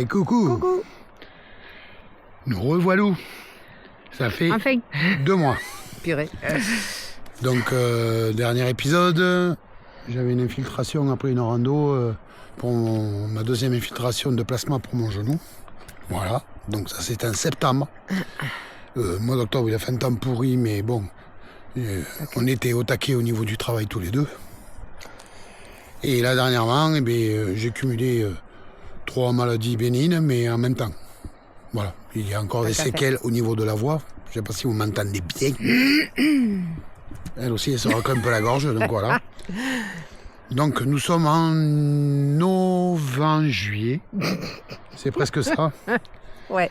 Coucou. Coucou. Nous revoilà. Ça fait Enfin. 2 mois. Purée. Donc, dernier épisode, j'avais une infiltration après une rando pour ma deuxième infiltration de plasma pour mon genou. Voilà, donc ça c'était en septembre. Le mois d'octobre, il a fait un temps pourri, mais bon, on était au taquet au niveau du travail tous les deux. Et là, dernièrement, j'ai cumulé 3 maladies bénignes, mais en même temps. Voilà, il y a encore des séquelles au niveau de la voix. Je ne sais pas si vous m'entendez bien. Elle aussi, elle se racle un peu la gorge, donc voilà. Donc nous sommes en novembre-juillet. C'est presque ça. Ouais.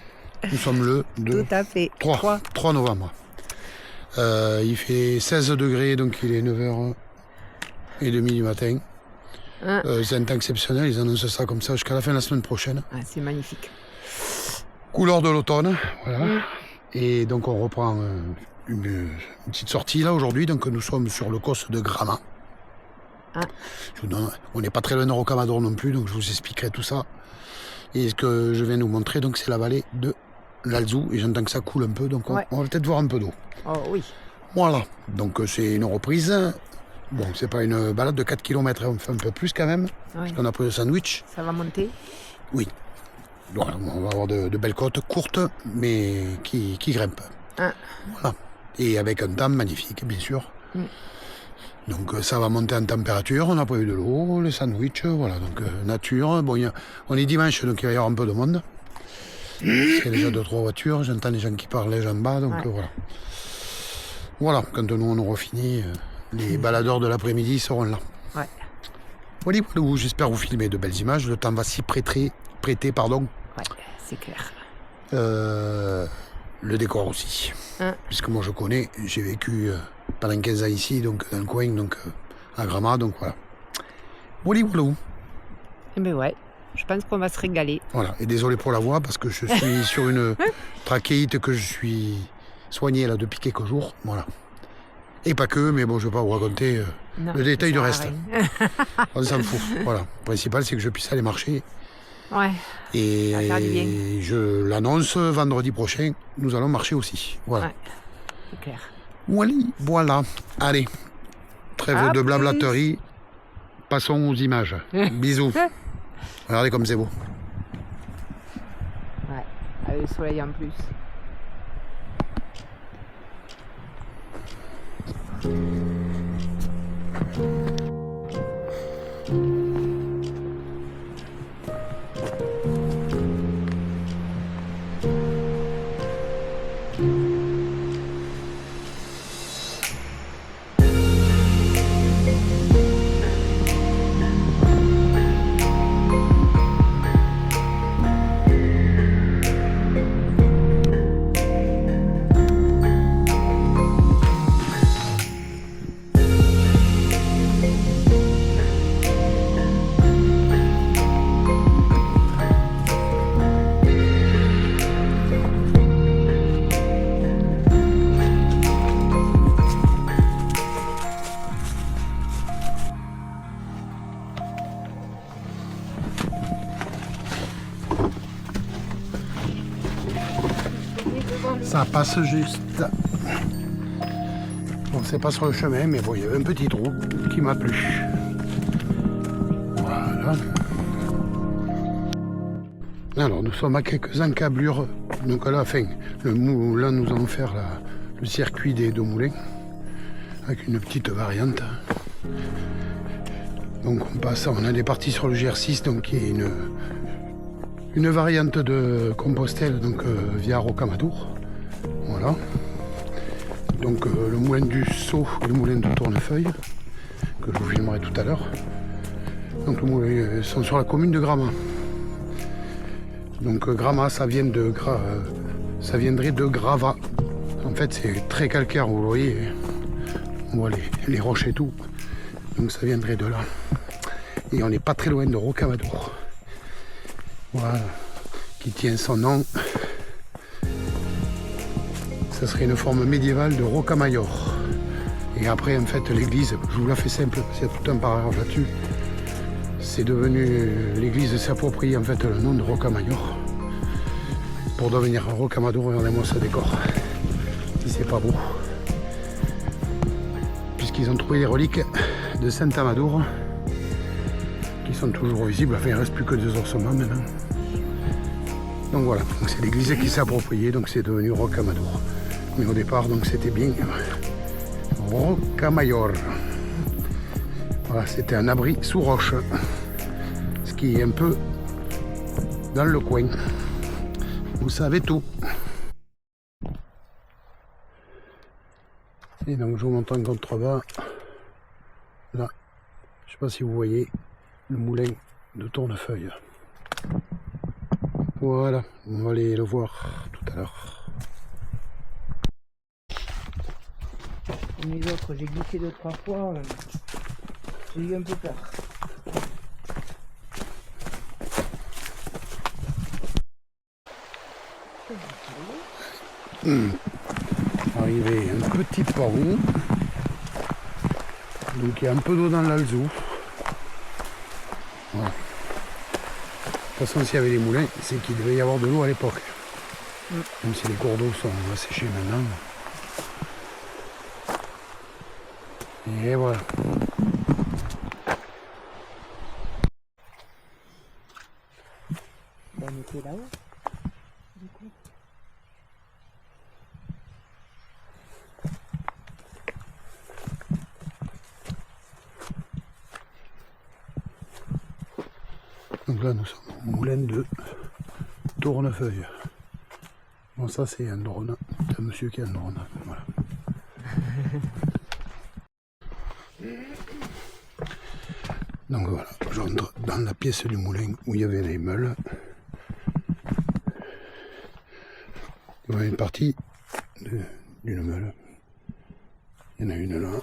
Nous sommes le Tout à fait. 3 novembre. Il fait 16 degrés, donc il est 9h30 du matin. C'est un temps exceptionnel, ils annoncent ça comme ça jusqu'à la fin de la semaine prochaine. Ah, c'est magnifique. Couleur de l'automne, voilà. Et donc on reprend une petite sortie là aujourd'hui. Donc nous sommes sur le COS de Gramat. On n'est pas très loin de Rocamadour non plus, donc je vous expliquerai tout ça. Et ce que je viens de vous montrer, donc c'est la vallée de l'Alzou. Et j'entends que ça coule un peu, donc on va peut-être voir un peu d'eau. Oh oui. Voilà, donc c'est une reprise. Bon, c'est pas une balade de 4 km, on fait un peu plus quand même. Parce qu'on a pris le sandwich. Ça va monter? Oui. Voilà, on va avoir de belles côtes courtes, mais qui grimpent. Voilà. Et avec un temps magnifique, bien sûr. Donc ça va monter en température, on a prévu de l'eau, le sandwich, voilà. Donc nature, bon, on est dimanche, donc il va y avoir un peu de monde. Il y a déjà 2-3 voitures, j'entends les gens qui parlent, les gens en bas, donc voilà. Voilà, quand nous on aura fini, les baladeurs de l'après-midi seront là. Ouais. Voilà, j'espère vous filmer de belles images, le temps va s'y prêter, pardon. Ouais, c'est clair. Le décor aussi. Puisque moi je connais, j'ai vécu pendant 15 ans ici, donc dans le coin, donc à Gramat, donc voilà. Voilà. Eh ben ouais, je pense qu'on va se régaler. Voilà, et désolé pour la voix, parce que je suis sur une trachéite que je suis soigné là depuis quelques jours, voilà. Et pas que, mais bon, je ne vais pas vous raconter le détail du reste. On s'en fout, voilà. Le principal, c'est que je puisse aller marcher. Ouais. Et je l'annonce, vendredi prochain, nous allons marcher aussi. Voilà. Ouais, c'est clair. Voilà. Allez, trêve de blablaterie. Passons aux images. Bisous. Regardez comme c'est beau. Ouais, avec le soleil en plus. Ça passe juste. Bon, c'est pas sur le chemin, mais bon, il y avait un petit trou qui m'a plu. Voilà. Alors, nous sommes à quelques encablures. Donc à la fin, là, nous allons faire le circuit des 2 moulins avec une petite variante. Donc on a des parties sur le GR6, donc qui est une variante de Compostelle, donc via Rocamadour. Voilà. Donc le moulin du Sceau et le moulin de Tournefeuille, que je vous filmerai tout à l'heure. Donc le moulin sont sur la commune de Gramat. Donc Gramat, ça viendrait de Gravat. En fait, c'est très calcaire, vous voyez. On voit les roches et tout. Donc ça viendrait de là. Et on n'est pas très loin de Rocamadour. Voilà. Qui tient son nom. Ça serait une forme médiévale de Rocamayor. Et après, en fait, l'église, je vous la fais simple, parce qu'il y a tout un paragraphe là-dessus. c'est devenu, l'église s'est appropriée en fait le nom de Rocamayor pour devenir Rocamadour. Regardez-moi ce décor, si c'est pas beau, puisqu'ils ont trouvé les reliques de Saint Amadour qui sont toujours visibles. Enfin, il ne reste plus que des ossements maintenant. Donc voilà, donc c'est l'église qui s'est appropriée, donc c'est devenu Rocamadour. Mais au départ, donc c'était bien Rocamayor. Voilà, c'était un abri sous roche, ce qui est un peu dans le coin. Vous savez tout. Et donc je vous montre en contrebas. Là, je ne sais pas si vous voyez le moulin de Tournefeuille. Voilà, on va aller le voir tout à l'heure. Comme les autres, j'ai glissé 2-3 fois. J'ai eu un peu peur. Arrivé un petit pont. Donc il y a un peu d'eau dans l'Alzou. Voilà. De toute façon, s'il y avait des moulins, c'est qu'il devait y avoir de l'eau à l'époque. Même si les cours d'eau sont asséchés maintenant. Et voilà. On était là-haut, du coup. Donc là, nous sommes au moulin de Tournefeuille. Bon, ça, c'est un drone. C'est un monsieur qui a un drone. Voilà. Donc voilà, j'entre dans la pièce du moulin où il y avait les meules. Il y avait une partie d'une meule. Il y en a une là.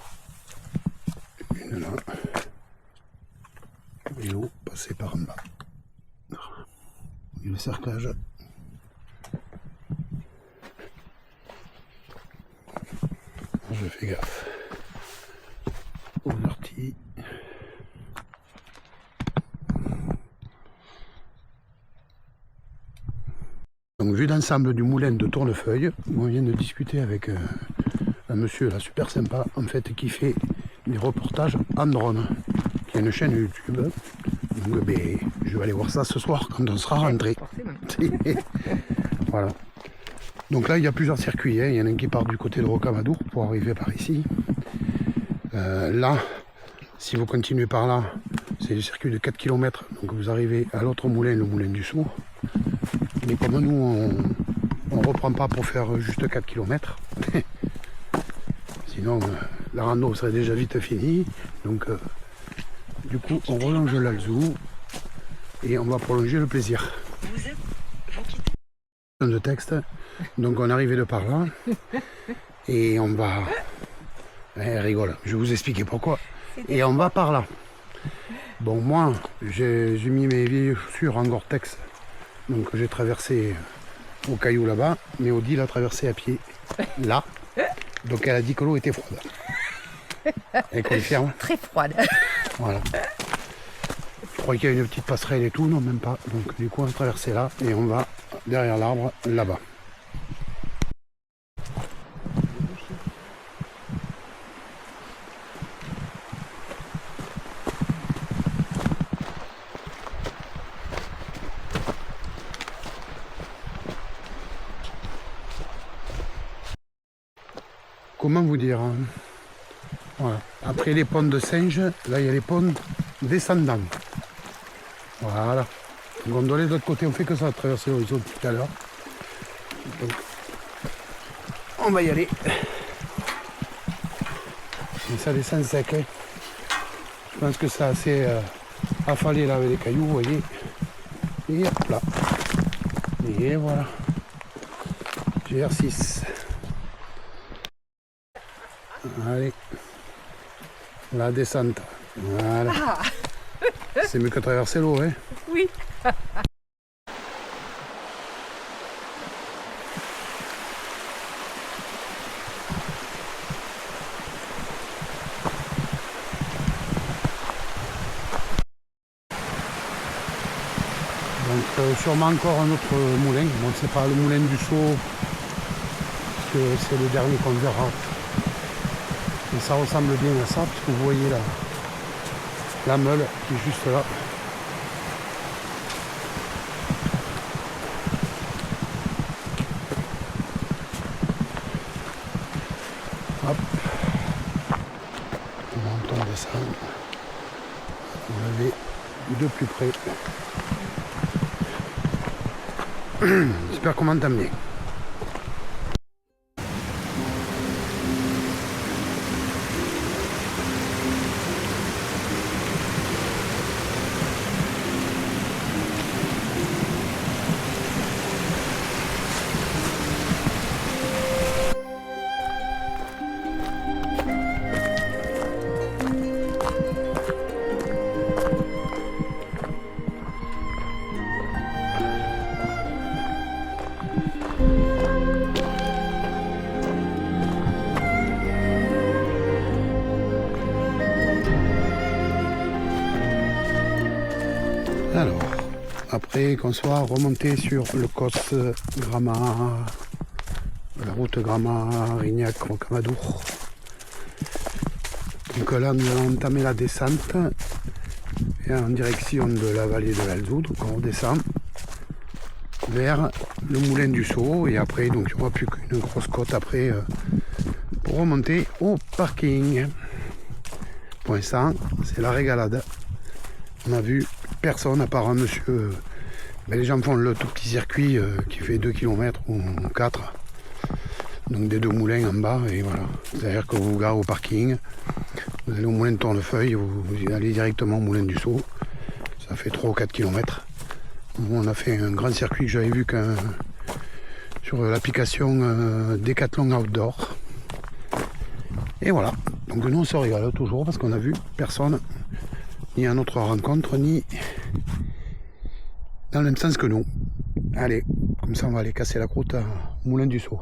Une là. Et l'eau passait par en bas. Et le cerclage. Je fais gaffe aux orties. Donc vue d'ensemble du moulin de Tournefeuille, on vient de discuter avec un monsieur là super sympa en fait qui fait des reportages en drone, qui a une chaîne YouTube. Donc ben, je vais aller voir ça ce soir quand on sera rentré. Voilà. Donc là il y a plusieurs circuits, hein. Il y en a un qui part du côté de Rocamadour pour arriver par ici. Là, si vous continuez par là, c'est le circuit de 4 km, donc vous arrivez à l'autre moulin, le moulin du Sceau. Mais comme nous, on ne reprend pas pour faire juste 4 km. Sinon, la rando serait déjà vite finie. Donc, du coup, on relonge l'Alzou et on va prolonger le plaisir. De texte. Donc, on est arrivé de par là et on va... Elle rigole, je vais vous expliquer pourquoi. Et on va par là. Bon, moi, j'ai mis mes vieilles chaussures en Gore-Tex. Donc j'ai traversé au caillou là-bas, mais Audi l'a traversé à pied là. Donc elle a dit que l'eau était froide. Elle confirme. Très froide. Voilà. Je crois qu'il y a une petite passerelle et tout, non même pas. Donc du coup on a traversé là et on va derrière l'arbre là-bas. Comment vous dire, hein? Voilà. Après les ponts de singe, là il y a les ponts descendants. Voilà. Gondoler de l'autre côté, on fait que ça, traverser l'horizon tout à l'heure. Donc, on va y aller. Et ça descend sec. Hein. Je pense que c'est assez affalé là avec les cailloux, vous voyez. Et hop là. Et voilà. GR6. Allez, la descente. Voilà. Ah. C'est mieux que traverser l'eau, hein. Oui. Donc sûrement encore un autre moulin. Bon, c'est pas le moulin du Sceau, parce que c'est le dernier qu'on verra. Mais ça ressemble bien à ça, puisque vous voyez la meule qui est juste là. Hop. On descend. Vous l'avez de plus près. J'espère qu'on m'entend bien. Alors, après qu'on soit remonté sur le COS Gramat, la route Gramat-Rignac-Rocamadour. Donc là, nous allons entamer la descente et en direction de la vallée de l'Alzou. Donc on redescend vers le moulin du Sceau et après, donc il n'y aura plus qu'une grosse côte après pour remonter au parking. Pour l'instant, c'est la régalade. On a vu personne à part un monsieur. Les gens font le tout petit circuit qui fait 2 km ou 4. Donc des deux moulins en bas et voilà. C'est-à-dire que vous vous garez au parking, vous allez au moulin de Tournefeuille, vous allez directement au moulin du Sceau. Ça fait 3 ou 4 km. On a fait un grand circuit que j'avais vu sur l'application Decathlon Outdoor. Et voilà. Donc nous on se régale toujours parce qu'on a vu personne. Ni à notre rencontre, ni dans le même sens que nous. Allez, comme ça on va aller casser la croûte au moulin du Sceau.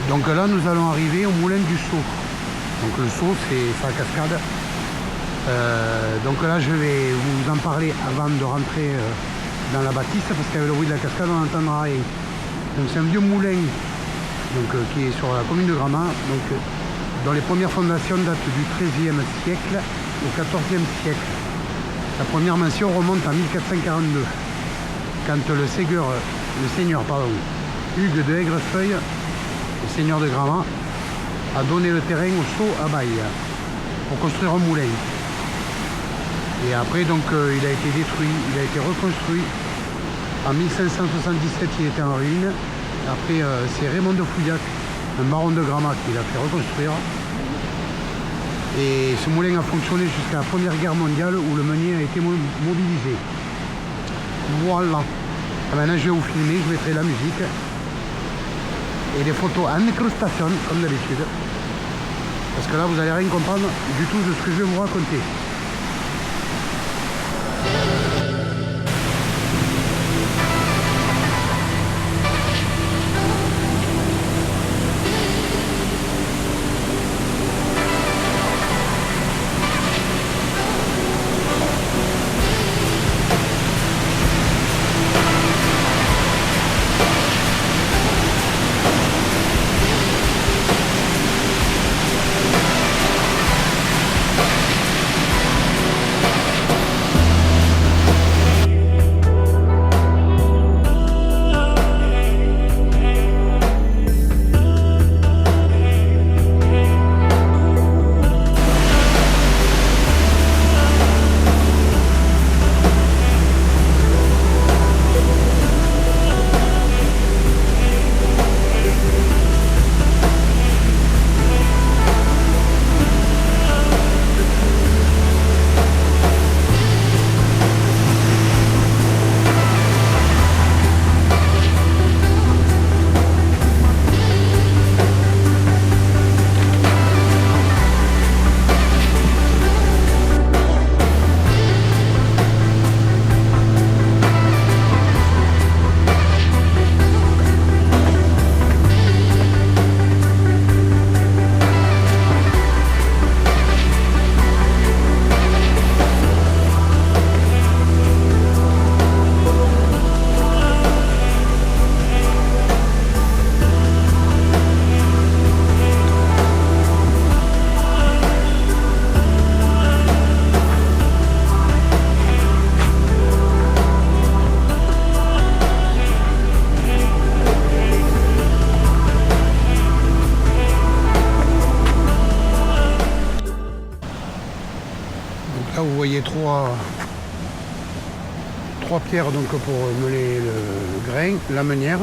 Donc là nous allons arriver au moulin du Sceau. Donc le Sceau c'est sa cascade. Donc là je vais vous en parler avant de rentrer dans la bâtisse parce qu'avec le bruit de la cascade on n'entendra rien. Donc c'est un vieux moulin qui est sur la commune de Gramat, dont les premières fondations datent du XIIIe siècle au XIVe siècle. La première mention remonte à 1442 quand le seigneur Hugues de Aigrefeuille, le seigneur de Gramat, a donné le terrain au Sceau à Baille pour construire un moulin. Et après donc il a été détruit, il a été reconstruit. En 1577 il était en ruine. Après c'est Raymond de Fouillac, un baron de Gramat, qui l'a fait reconstruire. Et ce moulin a fonctionné jusqu'à la Première Guerre mondiale où le meunier a été mobilisé. Voilà. Et maintenant je vais vous filmer, je mettrai la musique. Et des photos en incrustation comme d'habitude. Parce que là vous n'allez rien comprendre du tout de ce que je vais vous raconter. trois pierres donc pour meuler le grain, la meunière.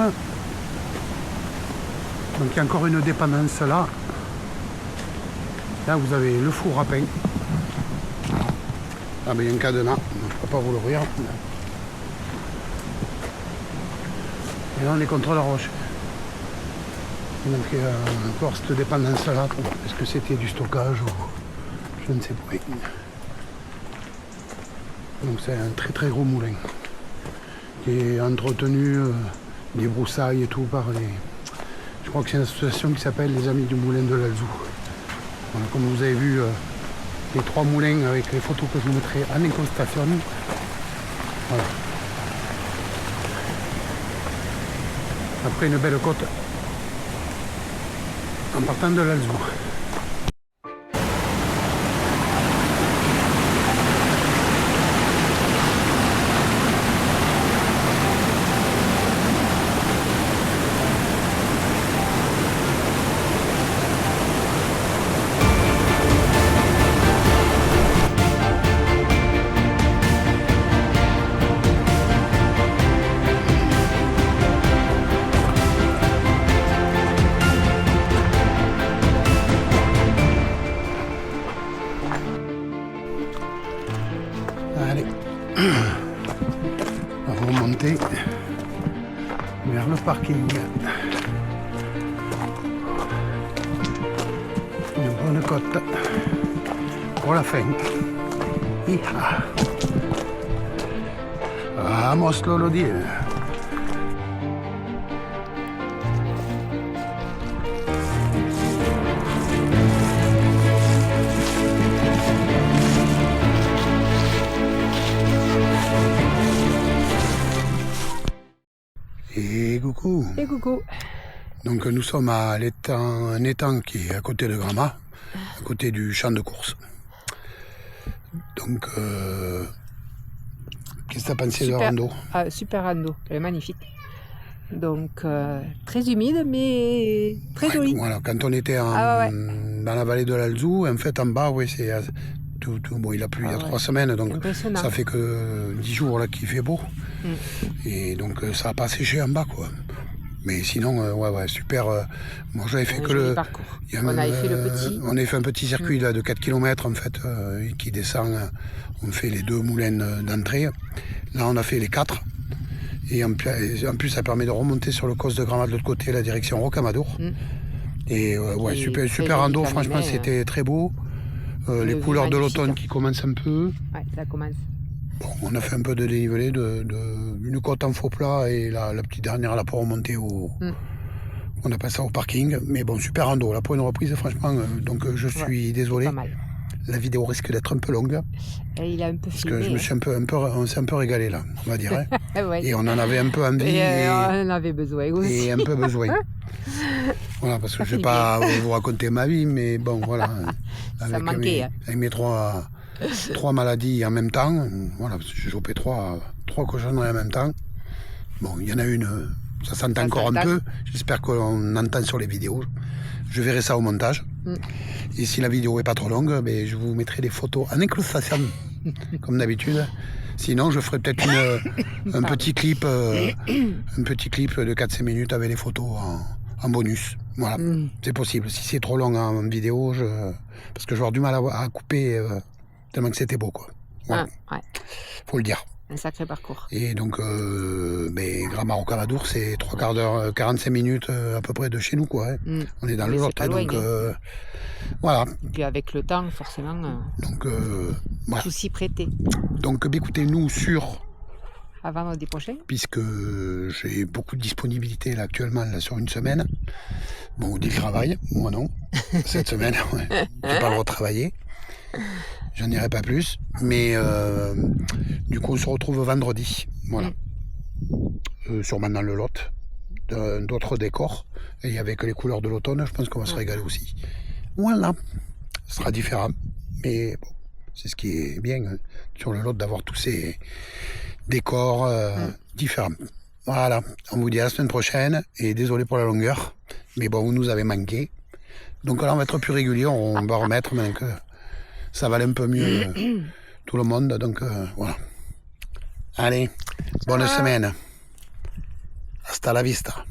Donc il y a encore une dépendance là. Là vous avez le four à pain. Ah ben il y a un cadenas, donc je ne peux pas vous l'ouvrir. Et là on est contre la roche. Donc il y a encore cette dépendance là. Est-ce que c'était du stockage ou je ne sais pas. Donc c'est un très très gros moulin qui est entretenu des broussailles et tout par les... Je crois que c'est une association qui s'appelle les Amis du Moulin de l'Alzou. Voilà, comme vous avez vu les 3 moulins avec les photos que je vous mettrai en incrustation. Voilà. Après une belle côte en partant de l'Alzou. Allez, on va remonter vers le parking. Une bonne côte pour la fin. Iha. Vamos lo dire. Et coucou. Et coucou. Donc nous sommes à un étang qui est à côté de Gramat, à côté du champ de course. Donc, qu'est-ce que tu as pensé de rando? Super rando, elle est magnifique. Donc très humide mais très joli. Voilà, quand on était dans la vallée de l'Alzou, en fait en bas, oui, c'est tout, bon, il a plu il y a 3 semaines, donc ça fait que 10 jours là qu'il fait beau. Et donc ça n'a pas séché en bas, quoi. Mais sinon, ouais, super. Moi j'avais fait que le parcours. On avait fait le petit. On a fait un petit circuit là, de 4 km en fait, qui descend. On fait les 2 moulins d'entrée. Là on a fait les 4. Et en plus ça permet de remonter sur le cos de Gramat de l'autre côté, la direction Rocamadour. Et ouais, super rando, franchement c'était très beau. Les couleurs de l'automne qui commencent un peu. Ouais, ça commence. Bon, on a fait un peu de dénivelé, une côte en faux plat et la petite dernière là pour remonter on a passé au parking. Mais bon, super rando là pour une reprise, franchement. Donc je suis désolé. Pas mal. La vidéo risque d'être un peu longue. Et il a un peu parce filmé, que je me suis on s'est un peu régalé là, on va dire. Hein. Ouais. Et on en avait un peu envie. Et on en avait besoin aussi. Et un peu besoin. Voilà, parce que je ne vais pas vous raconter ma vie, mais bon, voilà. Ça manquait. Avec mes 3 maladies en même temps, voilà, parce que j'ai chopé 3 cochonneries en même temps. Bon, il y en a une, ça s'entend encore un peu. J'espère qu'on entend sur les vidéos. Je verrai ça au montage. Et si la vidéo est pas trop longue, ben, je vous mettrai des photos en incrustation, comme d'habitude. Sinon, je ferai peut-être un petit clip de 4-5 minutes avec les photos en bonus. Voilà, c'est possible. Si c'est trop long en vidéo, parce que je vais avoir du mal à couper tellement que c'était beau, quoi. Voilà. Ouais. Faut le dire. Un sacré parcours. Et donc, Gramat-Rocamadour, c'est 3 quarts d'heure, 45 minutes à peu près de chez nous, quoi. Hein. On est dans le Lot, donc voilà. Et puis avec le temps, forcément, donc, voilà. tout s'y prêter. Donc, écoutez-nous sur... Avant vendredi prochain. Puisque j'ai beaucoup de disponibilité là, actuellement là, sur une semaine. Bon, du travail, moi non. Cette semaine, ouais. Je vais pas le retravailler. J'en dirai pas plus. Mais du coup, on se retrouve vendredi. Voilà. Sûrement dans le Lot. D'autres décors. Et avec les couleurs de l'automne, je pense qu'on va se régaler aussi. Voilà. Ce sera différent. Mais bon, c'est ce qui est bien sur le Lot d'avoir tous ces décors différents. Voilà. On vous dit à la semaine prochaine. Et désolé pour la longueur. Mais bon, vous nous avez manqué. Donc là, on va être plus régulier. On va remettre maintenant que ça va aller un peu mieux tout le monde. Donc voilà. Allez, bonne semaine. Hasta la vista.